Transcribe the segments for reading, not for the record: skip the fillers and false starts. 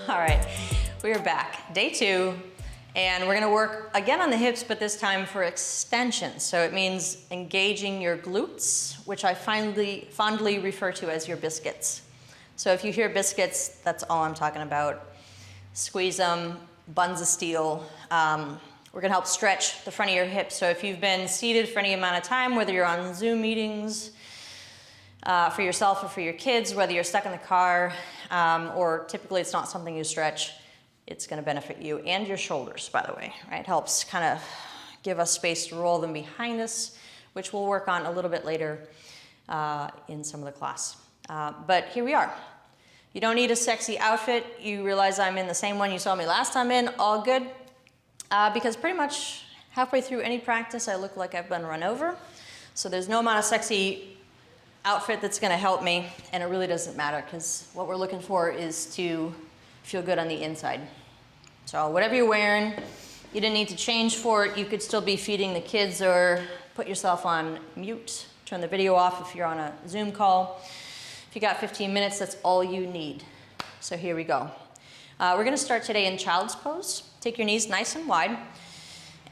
All right, we are back, day 2, and we're gonna work again on the hips, but this time for extension. So it means engaging your glutes, which I fondly refer to as your biscuits. So if you hear biscuits, that's all I'm talking about. Squeeze them, buns of steel. We're gonna help stretch the front of your hips. So if you've been seated for any amount of time, whether you're on Zoom meetings, for yourself or for your kids, whether you're stuck in the car, or typically it's not something you stretch, it's gonna benefit you and your shoulders, by the way, right? It helps kind of give us space to roll them behind us, which we'll work on a little bit later in some of the class. But here we are. You don't need a sexy outfit. You realize I'm in the same one you saw me last time in, all good. Because pretty much halfway through any practice, I look like I've been run over. So there's no amount of sexy outfit that's gonna help me, and it really doesn't matter because what we're looking for is to feel good on the inside. So whatever you're wearing, you didn't need to change for it. You could still be feeding the kids or put yourself on mute, turn the video off if you're on a Zoom call. If you got 15 minutes, that's all you need. So here we go. We're gonna start today in child's pose. Take your knees nice and wide,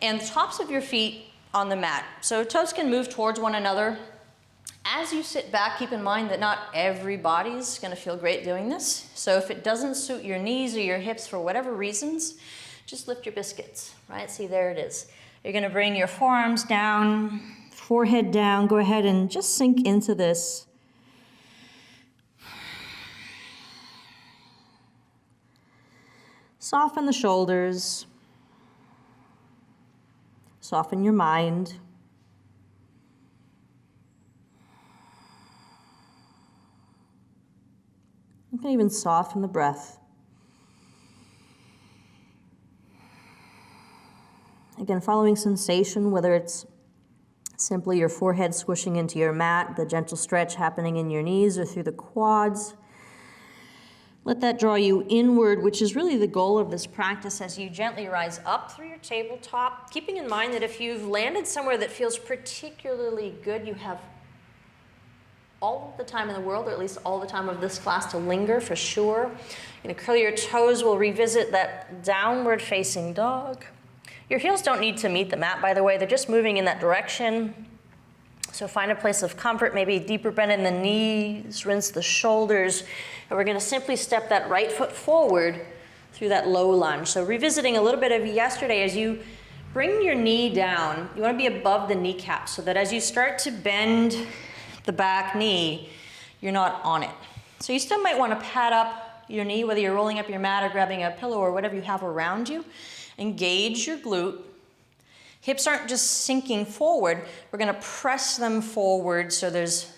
and the tops of your feet on the mat. So toes can move towards one another. As you sit back, keep in mind that not everybody's gonna feel great doing this. So if it doesn't suit your knees or your hips for whatever reasons, just lift your biscuits, right? See, there it is. You're gonna bring your forearms down, forehead down. Go ahead and just sink into this. Soften the shoulders. Soften your mind. You can even soften the breath. Again, following sensation, whether it's simply your forehead squishing into your mat, the gentle stretch happening in your knees or through the quads. Let that draw you inward, which is really the goal of this practice as you gently rise up through your tabletop, keeping in mind that if you've landed somewhere that feels particularly good, you have all the time in the world, or at least all the time of this class to linger for sure. You're gonna curl your toes. We'll revisit that downward facing dog. Your heels don't need to meet the mat, by the way. They're just moving in that direction. So find a place of comfort, maybe deeper bend in the knees, rinse the shoulders, and we're gonna simply step that right foot forward through that low lunge. So revisiting a little bit of yesterday, as you bring your knee down, you wanna be above the kneecap so that as you start to bend the back knee, you're not on it. So you still might want to pad up your knee, whether you're rolling up your mat or grabbing a pillow or whatever you have around you. Engage your glute. Hips aren't just sinking forward. We're going to press them forward so there's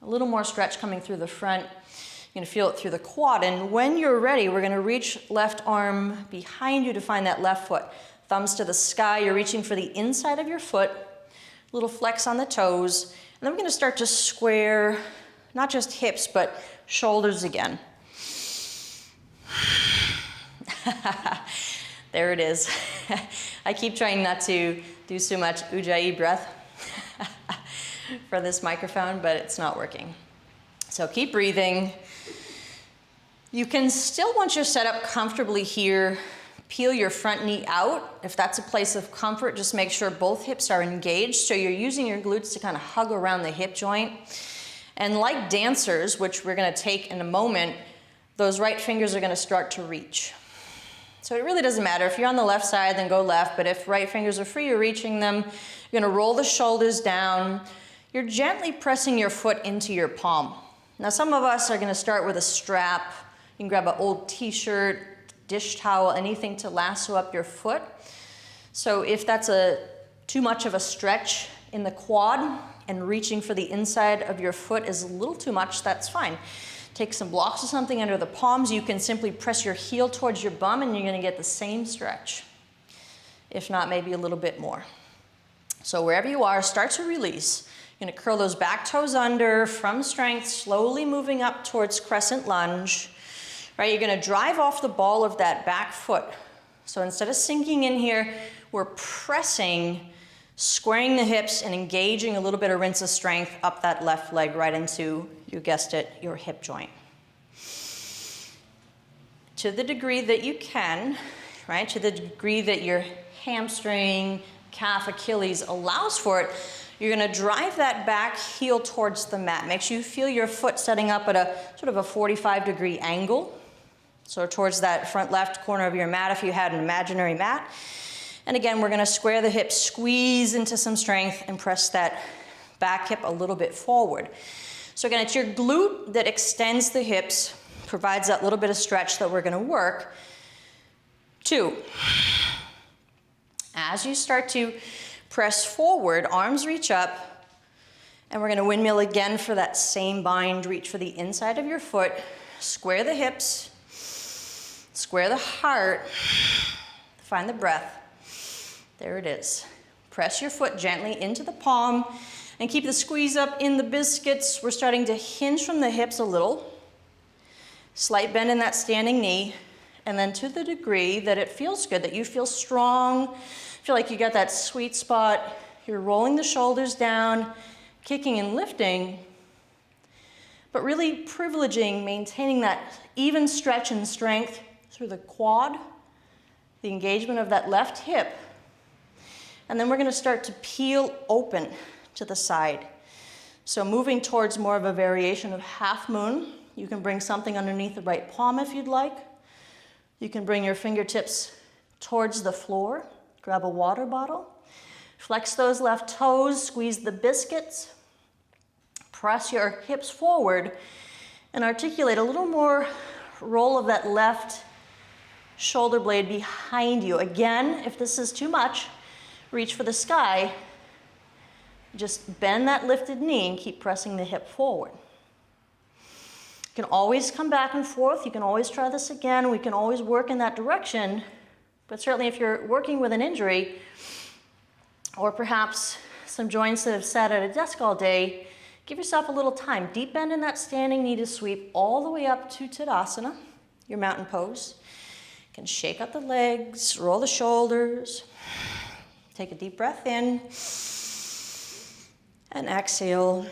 a little more stretch coming through the front. You're going to feel it through the quad. And when you're ready, we're going to reach left arm behind you to find that left foot. Thumbs to the sky. You're reaching for the inside of your foot. Little flex on the toes. And then we're going to start to square, not just hips, but shoulders again. There it is. I keep trying not to do so much ujjayi breath for this microphone, but it's not working. So keep breathing. You can still, once you're set up comfortably here, peel your front knee out. If that's a place of comfort, just make sure both hips are engaged. So you're using your glutes to kind of hug around the hip joint. And like dancers, which we're gonna take in a moment, those right fingers are gonna start to reach. So it really doesn't matter. If you're on the left side, then go left. But if right fingers are free, you're reaching them. You're gonna roll the shoulders down. You're gently pressing your foot into your palm. Now some of us are gonna start with a strap. You can grab an old t-shirt, dish towel, anything to lasso up your foot. So if that's too much of a stretch in the quad and reaching for the inside of your foot is a little too much, that's fine. Take some blocks or something under the palms. You can simply press your heel towards your bum and you're gonna get the same stretch. If not, maybe a little bit more. So wherever you are, start to release. You're gonna curl those back toes under from strength, slowly moving up towards crescent lunge. Right, you're gonna drive off the ball of that back foot. So instead of sinking in here, we're pressing, squaring the hips and engaging a little bit of rinse of strength up that left leg right into, you guessed it, your hip joint. to the degree that you can, right, to the degree that your hamstring, calf, Achilles allows for it, you're gonna drive that back heel towards the mat. Make sure you feel your foot setting up at a sort of a 45-degree angle. So towards that front left corner of your mat if you had an imaginary mat. And again, we're gonna square the hips, squeeze into some strength, and press that back hip a little bit forward. So again, it's your glute that extends the hips, provides that little bit of stretch that we're gonna work. 2, as you start to press forward, arms reach up, and we're gonna windmill again for that same bind. Reach for the inside of your foot, square the hips, square the heart, find the breath. There it is. Press your foot gently into the palm and keep the squeeze up in the biscuits. We're starting to hinge from the hips a little. Slight bend in that standing knee. And then to the degree that it feels good, that you feel strong, feel like you got that sweet spot, you're rolling the shoulders down, kicking and lifting, but really privileging, maintaining that even stretch and strength through the quad, the engagement of that left hip. And then we're gonna start to peel open to the side. So moving towards more of a variation of half moon. You can bring something underneath the right palm if you'd like. You can bring your fingertips towards the floor. Grab a water bottle. Flex those left toes, squeeze the biscuits. Press your hips forward and articulate a little more roll of that left shoulder blade behind you. Again, if this is too much, reach for the sky. Just bend that lifted knee and keep pressing the hip forward. You can always come back and forth. You can always try this again. We can always work in that direction. But certainly if you're working with an injury, or perhaps some joints that have sat at a desk all day, give yourself a little time. Deep bend in that standing knee to sweep all the way up to Tadasana, your mountain pose. You can shake out the legs, roll the shoulders. Take a deep breath in. And exhale,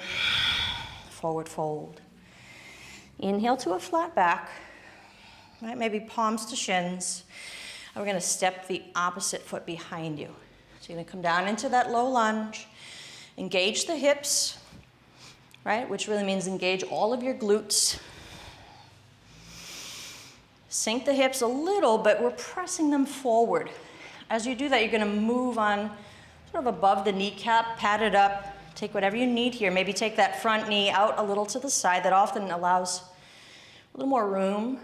forward fold. Inhale to a flat back, right? Maybe palms to shins. And we're gonna step the opposite foot behind you. So you're gonna come down into that low lunge, engage the hips, right? Which really means engage all of your glutes. Sink the hips a little, but we're pressing them forward. As you do that, you're gonna move on sort of above the kneecap, pat it up, take whatever you need here. Maybe take that front knee out a little to the side. That often allows a little more room.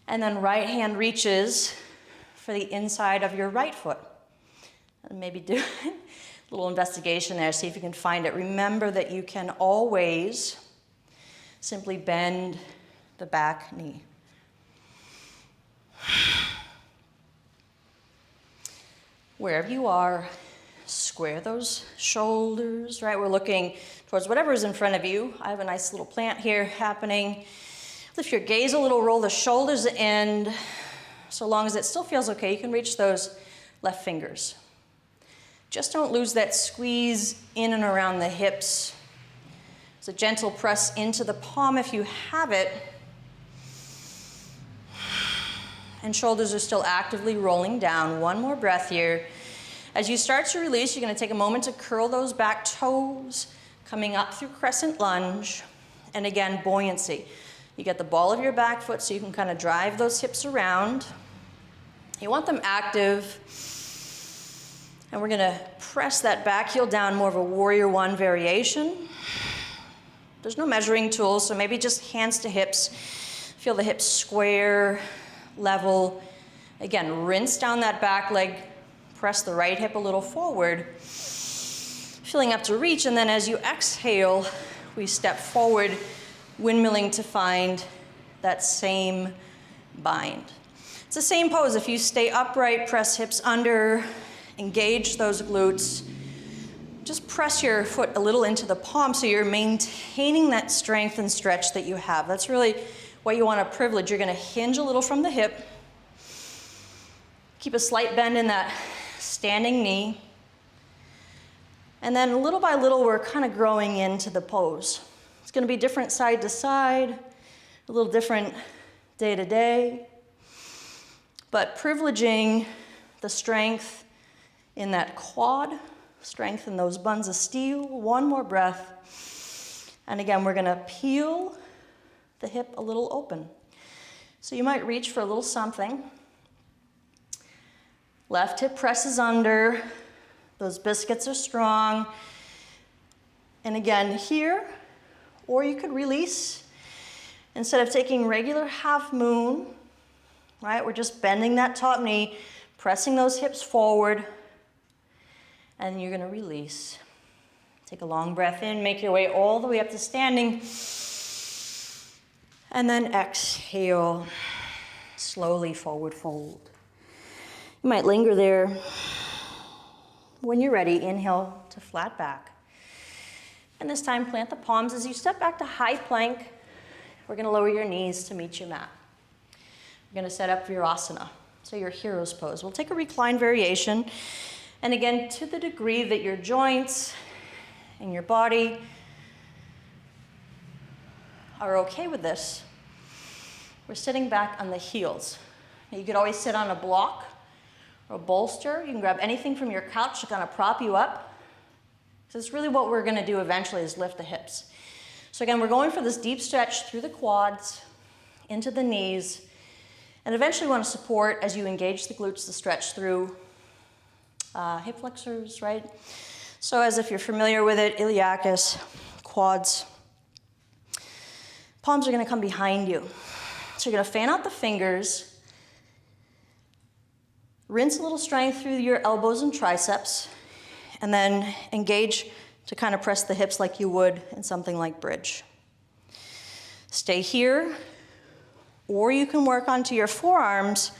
And then right hand reaches for the inside of your right foot. And maybe do a little investigation there, see if you can find it. Remember that you can always simply bend the back knee. Wherever you are, square those shoulders, right? We're looking towards whatever is in front of you. I have a nice little plant here happening. Lift your gaze a little, roll the shoulders in. So long as it still feels okay, you can reach those left fingers. Just don't lose that squeeze in and around the hips. It's a gentle press into the palm if you have it. And shoulders are still actively rolling down. One more breath here. As you start to release, you're gonna take a moment to curl those back toes, coming up through crescent lunge. And again, buoyancy. You get the ball of your back foot so you can kind of drive those hips around. You want them active. And we're gonna press that back heel down, more of a warrior one variation. There's no measuring tool, so maybe just hands to hips. Feel the hips square, level. Again, rinse down that back leg, press the right hip a little forward, filling up to reach, and then as you exhale, we step forward, windmilling to find that same bind. It's the same pose. If you stay upright, press hips under, engage those glutes, just press your foot a little into the palm so you're maintaining that strength and stretch that you have. That's really what you want to privilege. You're going to hinge a little from the hip. Keep a slight bend in that standing knee. And then little by little, we're kind of growing into the pose. It's going to be different side to side, a little different day to day, but privileging the strength in that quad, strength in those buns of steel. One more breath. And again, we're gonna peel the hip a little open. So you might reach for a little something. Left hip presses under. Those biscuits are strong. And again, here, or you could release. Instead of taking regular half moon, right? We're just bending that top knee, pressing those hips forward, and you're gonna release. Take a long breath in, make your way all the way up to standing, and then exhale, slowly forward fold. You might linger there. When you're ready, inhale to flat back. And this time, plant the palms. As you step back to high plank, we're gonna lower your knees to meet your mat. We're gonna set up Virasana, so your hero's pose. We'll take a reclined variation. And again, to the degree that your joints and your body are okay with this, we're sitting back on the heels. Now, you could always sit on a block or a bolster. You can grab anything from your couch to kind of prop you up. So it's really what we're gonna do eventually is lift the hips. So again, we're going for this deep stretch through the quads, into the knees, and eventually want to support as you engage the glutes to stretch through hip flexors, right? So as if you're familiar with it, iliacus, quads. Palms are gonna come behind you. So you're gonna fan out the fingers, rinse a little strength through your elbows and triceps, and then engage to kind of press the hips like you would in something like bridge. Stay here, or you can work onto your forearms,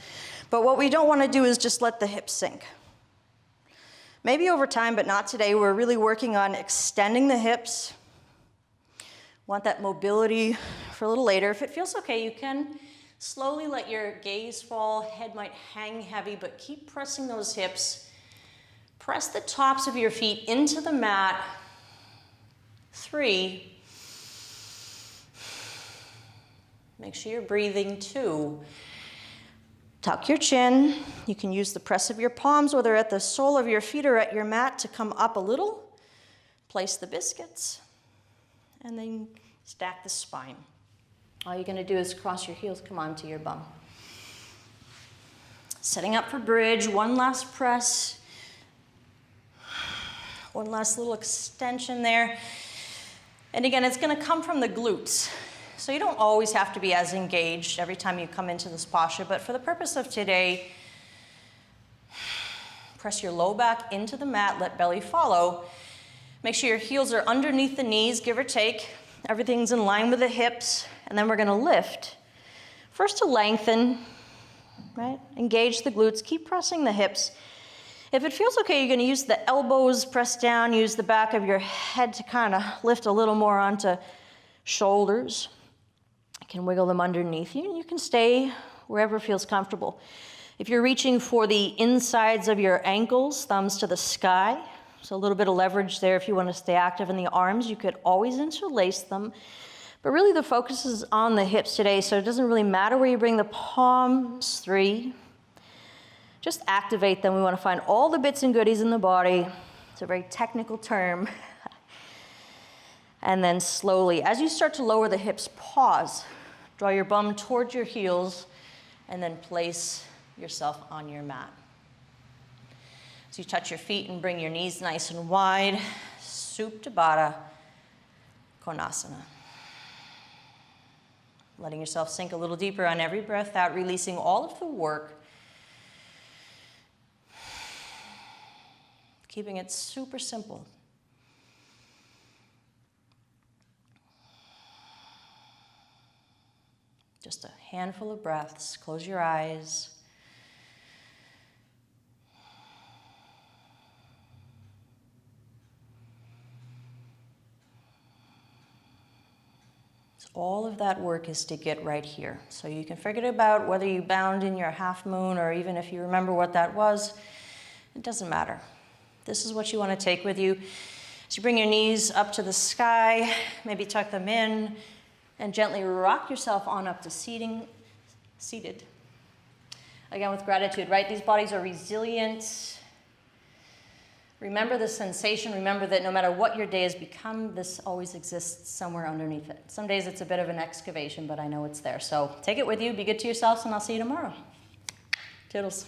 but what we don't want to do is just let the hips sink. Maybe over time, but not today. We're really working on extending the hips. Want that mobility for a little later. If it feels okay, you can slowly let your gaze fall. Head might hang heavy, but keep pressing those hips. Press the tops of your feet into the mat. 3. Make sure you're breathing. 2. Tuck your chin. You can use the press of your palms, whether at the sole of your feet or at your mat, to come up a little. Place the biscuits, and then stack the spine. All you're gonna do is cross your heels, come onto your bum. Setting up for bridge, one last press. One last little extension there. And again, it's gonna come from the glutes. So you don't always have to be as engaged every time you come into this posture, but for the purpose of today, press your low back into the mat, let belly follow. Make sure your heels are underneath the knees, give or take. Everything's in line with the hips, and then we're gonna lift. First to lengthen, right? Engage the glutes, keep pressing the hips. If it feels okay, you're gonna use the elbows pressed down, use the back of your head to kind of lift a little more onto shoulders. You can wiggle them underneath you, and you can stay wherever feels comfortable. If you're reaching for the insides of your ankles, thumbs to the sky, so a little bit of leverage there if you want to stay active in the arms, you could always interlace them. But really the focus is on the hips today, so it doesn't really matter where you bring the palms. 3. Just activate them. We want to find all the bits and goodies in the body. It's a very technical term. And then slowly, as you start to lower the hips, pause. Draw your bum towards your heels, and then place yourself on your mat. So you touch your feet and bring your knees nice and wide. Supta Baddha Konasana. Letting yourself sink a little deeper on every breath out, releasing all of the work. Keeping it super simple. Just a handful of breaths. Close your eyes. All of that work is to get right here. So you can forget about whether you bound in your half moon or even if you remember what that was. It doesn't matter. This is what you want to take with you. So you bring your knees up to the sky, maybe tuck them in, and gently rock yourself on up to seating. seated. Again, with gratitude, right? These bodies are resilient. Remember the sensation. Remember that no matter what your day has become, this always exists somewhere underneath it. Some days it's a bit of an excavation, but I know it's there. So take it with you. Be good to yourselves, and I'll see you tomorrow. Toodles.